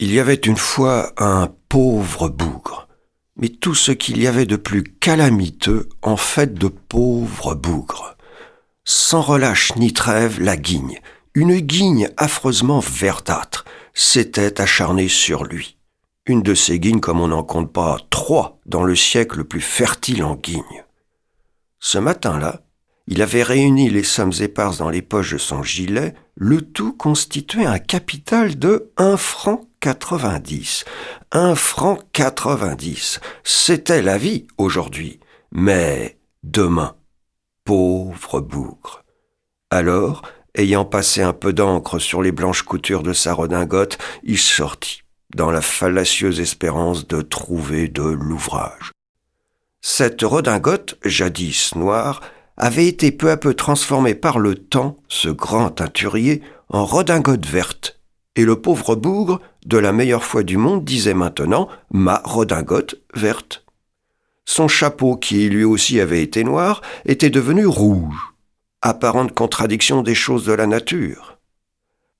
Il y avait une fois un pauvre bougre, mais tout ce qu'il y avait de plus calamiteux en fait de pauvre bougre. Sans relâche ni trêve, la guigne, une guigne affreusement verdâtre, s'était acharnée sur lui. Une de ces guignes comme on n'en compte pas 3 dans le siècle le plus fertile en guignes. Ce matin-là, il avait réuni les sommes éparses dans les poches de son gilet, le tout constituait un capital de 1 franc 90. 1 franc 90, c'était la vie aujourd'hui, mais demain, pauvre bougre. Alors, ayant passé un peu d'encre sur les blanches coutures de sa redingote, il sortit, dans la fallacieuse espérance de trouver de l'ouvrage. Cette redingote, jadis noire, avait été peu à peu transformée par le temps, ce grand teinturier, en redingote verte, et le pauvre bougre, de la meilleure foi du monde, disait maintenant « ma redingote verte ». Son chapeau, qui lui aussi avait été noir, était devenu rouge, apparente contradiction des choses de la nature.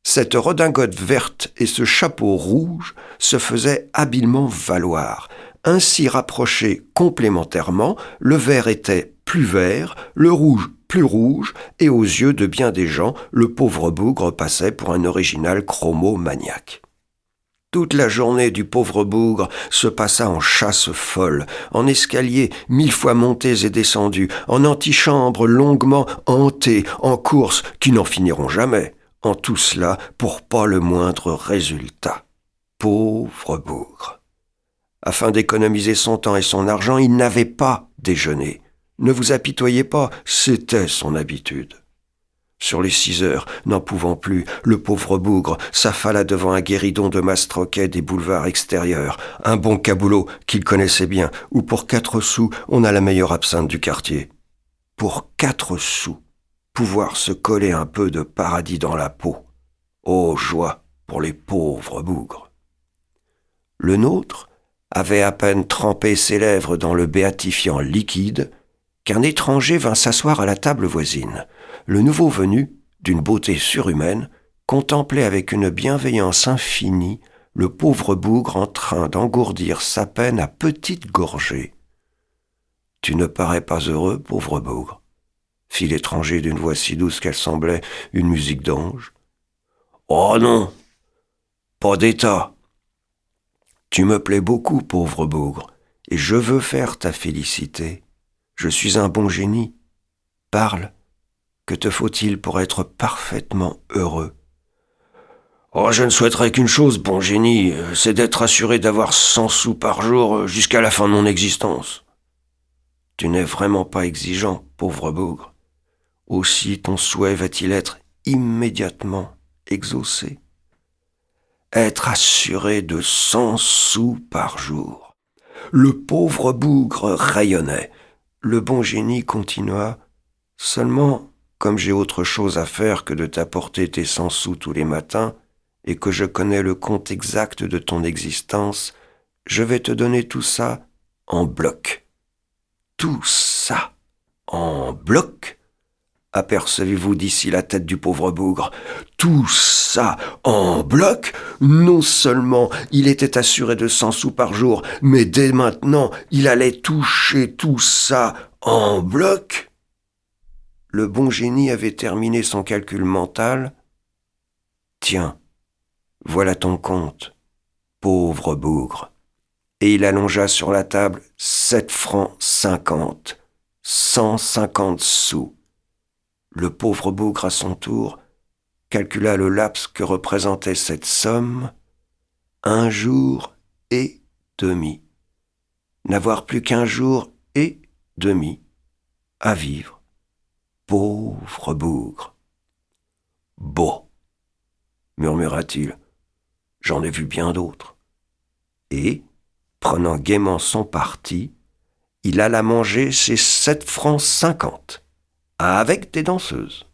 Cette redingote verte et ce chapeau rouge se faisaient habilement valoir. Ainsi rapprochés complémentairement, le vert était plus vert, le rouge plus rouge, et aux yeux de bien des gens, le pauvre bougre passait pour un original chromomaniaque. Toute la journée du pauvre bougre se passa en chasse folle, en escaliers 1000 fois montés et descendus, en antichambres longuement hantées, en courses qui n'en finiront jamais. En tout cela, pour pas le moindre résultat. Pauvre bougre. Afin d'économiser son temps et son argent, il n'avait pas déjeuné. Ne vous apitoyez pas, c'était son habitude. Sur les 6 heures, n'en pouvant plus, le pauvre bougre s'affala devant un guéridon de mastroquet des boulevards extérieurs, un bon caboulot qu'il connaissait bien, où pour 4 sous, on a la meilleure absinthe du quartier. Pour 4 sous, pouvoir se coller un peu de paradis dans la peau. Oh joie pour les pauvres bougres. Le nôtre avait à peine trempé ses lèvres dans le béatifiant liquide qu'un étranger vint s'asseoir à la table voisine. Le nouveau venu, d'une beauté surhumaine, contemplait avec une bienveillance infinie le pauvre bougre en train d'engourdir sa peine à petites gorgées. « Tu ne parais pas heureux, pauvre bougre ?» fit l'étranger d'une voix si douce qu'elle semblait une musique d'ange. « Oh non, pas d'état. Tu me plais beaucoup, pauvre bougre, et je veux faire ta félicité. Je suis un bon génie. Parle. Que te faut-il pour être parfaitement heureux ? » « Oh, je ne souhaiterais qu'une chose, bon génie, c'est d'être assuré d'avoir 100 sous par jour jusqu'à la fin de mon existence. » « Tu n'es vraiment pas exigeant, pauvre bougre. Aussi ton souhait va-t-il être immédiatement exaucé ? Être assuré de 100 sous par jour. Le pauvre bougre rayonnait. Le bon génie continua. « Seulement, comme j'ai autre chose à faire que de t'apporter tes 100 sous tous les matins, et que je connais le compte exact de ton existence, je vais te donner tout ça en bloc. » Tout ça en bloc ? Apercevez-vous d'ici la tête du pauvre bougre. Tout ça en bloc ? Non seulement il était assuré de 100 sous par jour, mais dès maintenant il allait toucher tout ça en bloc ? Le bon génie avait terminé son calcul mental. « Tiens, voilà ton compte, pauvre bougre. » Et il allongea sur la table 7 francs 50, 150 sous. Le pauvre bougre, à son tour, calcula le laps que représentait cette somme, 1 jour et demi. N'avoir plus qu'1 jour et demi à vivre. Pauvre bougre. « Bon, murmura-t-il, j'en ai vu bien d'autres. » Et, prenant gaiement son parti, il alla manger ses 7 francs 50, avec des danseuses.